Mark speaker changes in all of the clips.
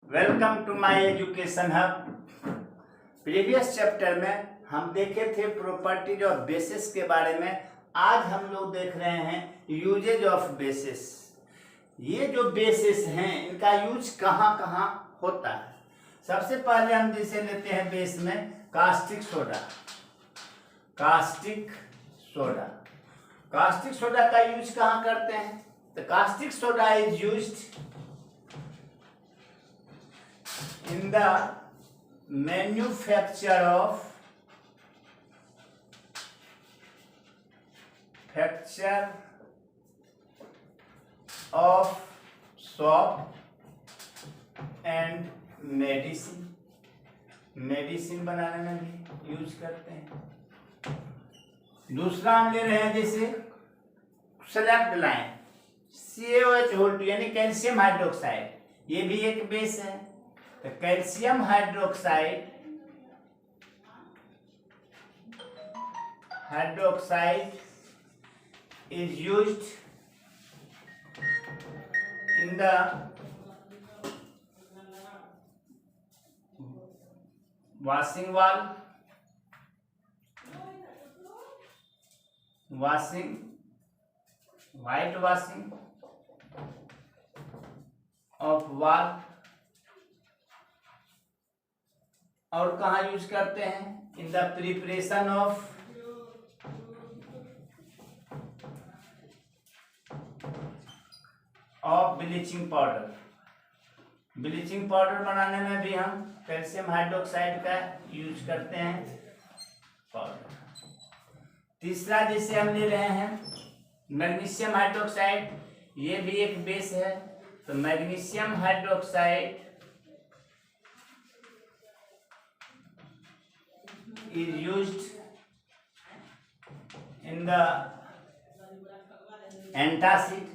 Speaker 1: Welcome to my education hub. Previous chapter में हम देखे थे प्रॉपर्टीज ऑफ बेसिस के बारे में। आज हम लोग देख रहे हैं यूजेज ऑफ बेसिस। ये जो बेसिस हैं इनका यूज कहाँ कहाँ होता है। सबसे पहले हम जिसे लेते हैं बेस में caustic soda. Caustic soda caustic soda का यूज कहाँ करते हैं? तो caustic soda is used in the manufacture of soap and medicine बनाने में भी यूज करते हैं। दूसरा हम ले रहे हैं जैसे सेलेक्ट लाइन CaOH यानी कैल्शियम हाइड्रोक्साइड, ये भी एक बेस है। तो calcium hydroxide is used in the washing whitewashing of wall। और कहाँ यूज करते हैं? In the preparation of bleaching powder. Bleaching powder बनाने में भी हम कैल्शियम हाइड्रोक्साइड का यूज करते हैं पाउडर। तीसरा जिसे हम ले रहे हैं मैग्नीशियम हाइड्रोक्साइड, ये भी एक बेस है। तो magnesium hydroxide is used in the antacid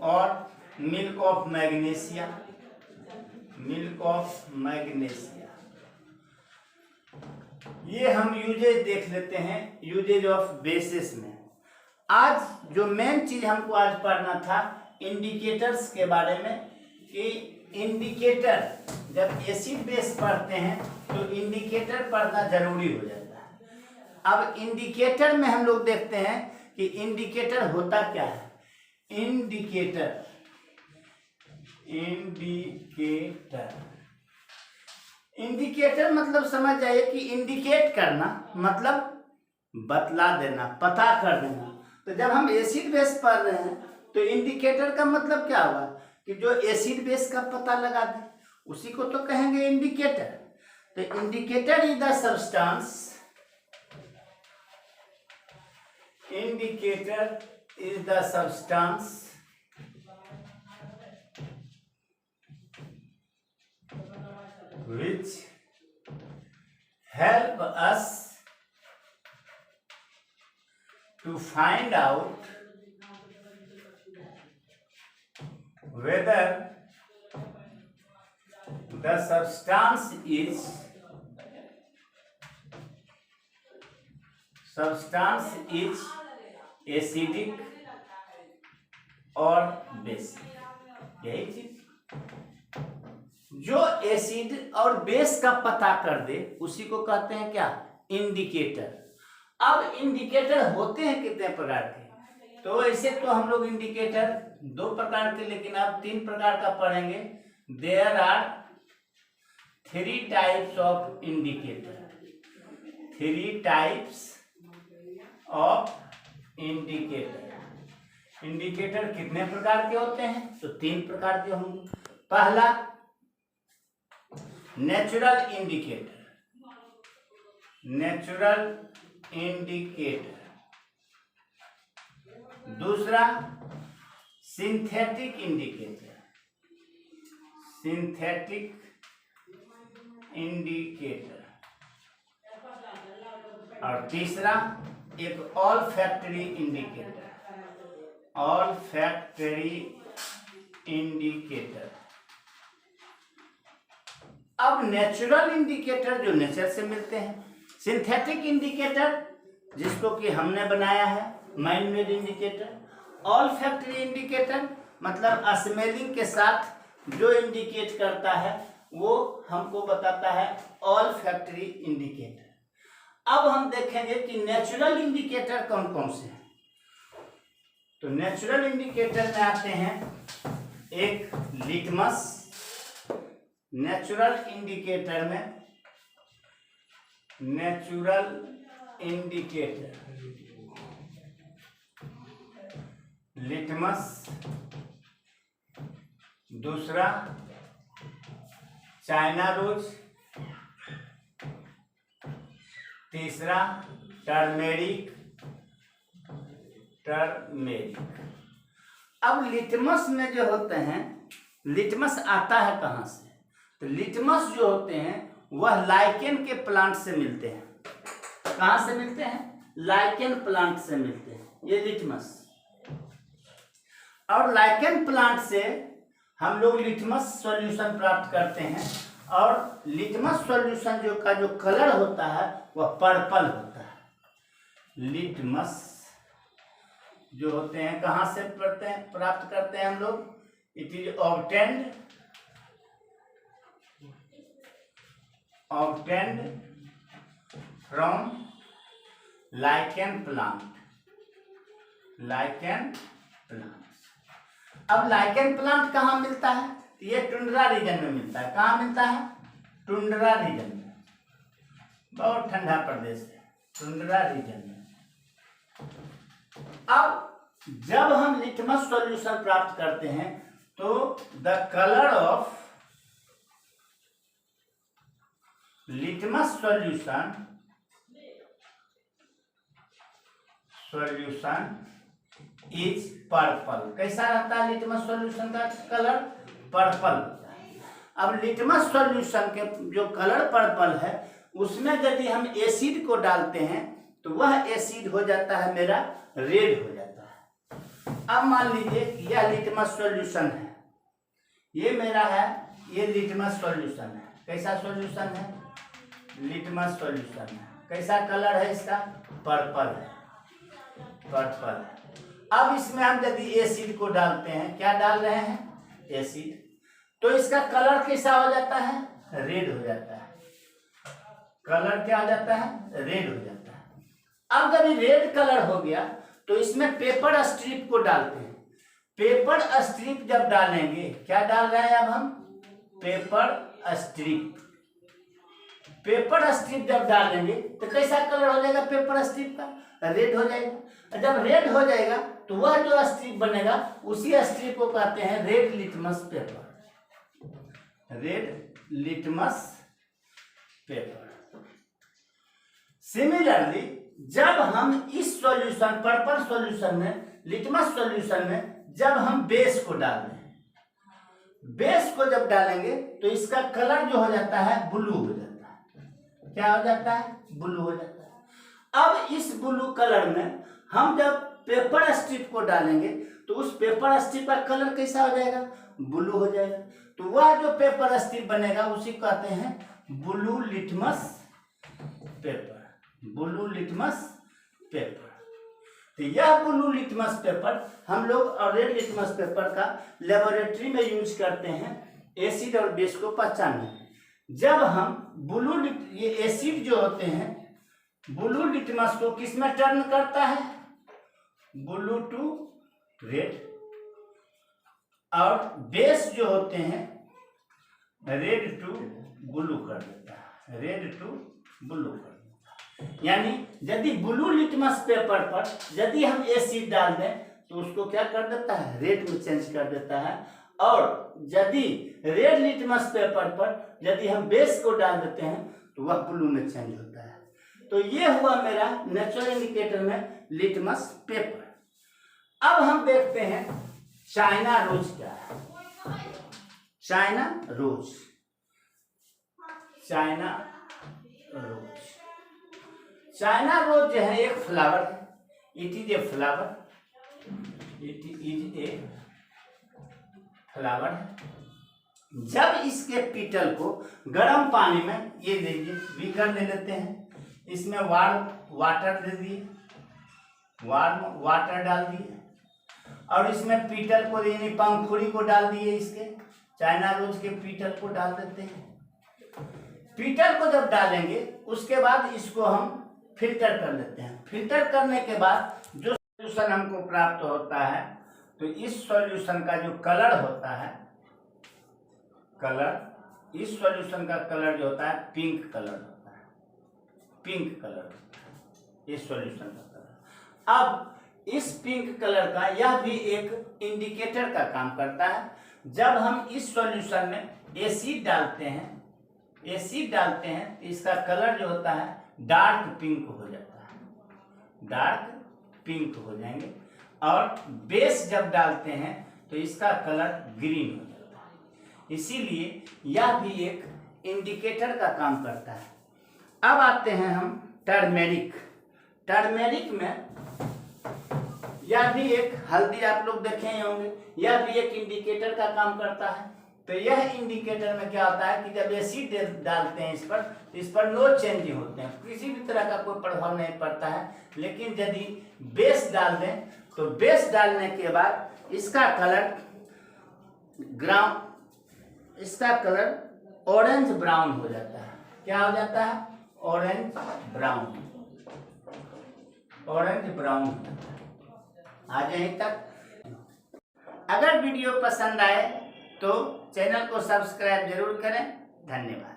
Speaker 1: और मिल्क ऑफ मैग्नीशिया। ये हम यूजेज देख लेते हैं यूजेज ऑफ बेसिस में। आज जो मेन चीज हमको आज पढ़ना था इंडिकेटर्स के बारे में कि इंडिकेटर जब एसिड बेस पढ़ते हैं तो इंडिकेटर पढ़ना जरूरी हो जाता है। अब इंडिकेटर में हम लोग देखते हैं कि इंडिकेटर होता क्या है। इंडिकेटर मतलब समझ जाइए कि इंडिकेट करना मतलब बतला देना, पता कर देना। तो जब हम एसिड बेस पढ़ रहे हैं तो इंडिकेटर का मतलब क्या हुआ कि जो एसिड बेस का पता लगा दे, उसी को तो कहेंगे इंडिकेटर। तो indicator is the substance which help us to find out whether the substance is acidic और बेसिक। यही चीज जो एसिड और बेस का पता कर दे उसी को कहते हैं क्या? इंडिकेटर। अब इंडिकेटर होते हैं कितने प्रकार के? तो ऐसे तो हम लोग इंडिकेटर दो प्रकार के, लेकिन अब तीन प्रकार का पढ़ेंगे। There are 3 types of indicator. Indicator कितने प्रकार के होते हैं? तो 3 प्रकार के होंगे। पहला नेचुरल इंडिकेटर। दूसरा सिंथेटिक इंडिकेटर। और तीसरा एक ऑल्फैक्टरी इंडिकेटर। अब नेचुरल इंडिकेटर जो नेचर से मिलते हैं, सिंथेटिक इंडिकेटर जिसको कि हमने बनाया है, man made indicator. All factory indicator मतलब स्मेलिंग के साथ जो इंडिकेट करता है वो हमको बताता है ऑल फैक्ट्री इंडिकेटर। अब हम देखेंगे कि नेचुरल इंडिकेटर कौन कौन से हैं। तो नेचुरल इंडिकेटर में आते हैं एक लिटमस। नेचुरल इंडिकेटर में नेचुरल इंडिकेटर लिटमस, दूसरा चाइना रोज, तीसरा टर्मेरिक। अब लिटमस में जो होते हैं, लिटमस आता है कहाँ से? तो लिटमस जो होते हैं वह लाइकेन के प्लांट से मिलते हैं। कहाँ से मिलते हैं? लाइकेन प्लांट से मिलते हैं ये लिटमस। और लाइकेन प्लांट से हम लोग लिटमस सॉल्यूशन प्राप्त करते हैं। और लिटमस सॉल्यूशन जो कलर होता है वह पर्पल होता है। लिटमस जो होते हैं कहाँ से प्राप्त करते हैं हम लोग? It is obtained from lichen plant. Lichen plant. अब लाइकेन प्लांट कहाँ मिलता है? ये टुंड्रा रीजन में मिलता है। कहाँ मिलता है? टुंड्रा रीजन में। बहुत ठंडा प्रदेश है टुंड्रा रीजन में। अब जब हम लिटमस सॉल्यूशन प्राप्त करते हैं तो the colour of litmus solution is purple. कैसा रहता है लिटमस सॉल्यूशन का कलर? पर्पल। अब लिटमस सॉल्यूशन के जो कलर पर्पल है उसमें यदि हम एसिड को डालते हैं तो वह एसिड हो जाता है मेरा रेड हो जाता है। अब मान लीजिए यह लिटमस सॉल्यूशन है, ये मेरा है, ये लिटमस सॉल्यूशन है। कैसा सॉल्यूशन है? लिटमस सॉल्यूशन है। कैसा कलर है इसका? पर्पल है। पर्पल। अब इसमें हम यदि एसिड को डालते हैं, क्या डाल रहे हैं? एसिड, तो इसका कलर कैसा हो जाता है? रेड हो जाता है। कलर क्या हो जाता है? रेड हो जाता है। अब जब रेड कलर हो गया तो इसमें पेपर स्ट्रिप को डालते हैं। पेपर स्ट्रिप जब डालेंगे, क्या डाल रहे हैं अब हम? Paper strip. पेपर स्ट्रिप जब डालेंगे तो कैसा कलर हो जाएगा पेपर स्ट्रिप का? रेड हो जाएगा। जब रेड हो जाएगा तो वह जो स्ट्रिप बनेगा उसी स्ट्रिप को कहते हैं red litmus paper. Red litmus paper. Similarly जब हम इस सॉल्यूशन पर्पल सॉल्यूशन में, लिटमस सॉल्यूशन में जब हम बेस को डाल दें, बेस को जब डालेंगे तो इसका कलर जो हो जाता है ब्लू हो जाता है। क्या हो जाता है? ब्लू हो जाता है। अब इस ब्लू कलर में हम जब पेपर स्ट्रिप को डालेंगे तो उस पेपर स्ट्रिप का कलर कैसा हो जाएगा? ब्लू हो जाएगा। तो वह जो पेपर स्ट्रिप बनेगा उसी को कहते हैं blue litmus paper. Blue litmus paper. तो यह ब्लू लिटमस पेपर हम लोग और रेड लिटमस पेपर का लेबोरेटरी में यूज करते हैं एसिड और बेस को पहचानने। जब हम ये एसिड जो होते हैं ब्लू लिटमस को किस में टर्न करता है? Blue to red. और बेस जो होते हैं रेड टू ब्लू कर देता है। रेड टू ब्लू कर देता है। यानी यदि ब्लू लिटमस पेपर पर यदि हम एसिड डाल दें तो उसको क्या कर देता है? रेड में चेंज कर देता है। और यदि रेड लिटमस पेपर पर यदि हम बेस को डाल देते हैं तो वह ब्लू में चेंज होता है। तो ये हुआ मेरा नेचुरल इंडिकेटर में लिटमस पेपर। अब हम देखते हैं चाइना रोज क्या है। China rose. China rose. China rose जो है एक फ्लावर है। It is a flower. It is a flower है। जब इसके पीटल को गर्म पानी में ये लीजिए बीकर ले लेते हैं, इसमें वाटर दे दिए, वार्म वाटर डाल दिए और इसमें पीतल को यानी पंखुड़ी को डाल दिए, इसके चाइना रोज के पीतल को डाल देते हैं। पीतल को जब डालेंगे उसके बाद इसको हम फिल्टर कर लेते हैं। फिल्टर करने के बाद जो सॉल्यूशन हमको प्राप्त होता है, तो इस सॉल्यूशन का जो कलर होता है, कलर, इस सॉल्यूशन का कलर जो होता है पिंक कलर होता है, पिंक कलर होता है इस सॉल्यूशन का कलर। अब इस पिंक कलर का यह भी एक इंडिकेटर का काम करता है। जब हम इस सॉल्यूशन में एसिड डालते हैं, एसिड डालते हैं तो इसका कलर जो होता है डार्क पिंक हो जाता है, डार्क पिंक हो जाएंगे। और बेस जब डालते हैं तो इसका कलर ग्रीन हो जाता है। इसीलिए यह भी एक इंडिकेटर का काम करता है। अब आते हैं हम टर्मेरिक। टर्मेरिक में यह भी एक हल्दी आप लोग देखे होंगे, यह भी एक इंडिकेटर का काम करता है। तो यह इंडिकेटर में क्या होता है कि जब एसिड डालते हैं इस पर नो चेंज होते हैं, किसी भी तरह का कोई प्रभाव नहीं पड़ता है। लेकिन यदि बेस डाल दें तो बेस डालने के बाद इसका कलर इसका कलर ऑरेंज ब्राउन हो जाता है। क्या हो जाता है? Orange brown, orange brown. आज यहीं तक। अगर वीडियो पसंद आए तो चैनल को सब्सक्राइब जरूर करें। धन्यवाद।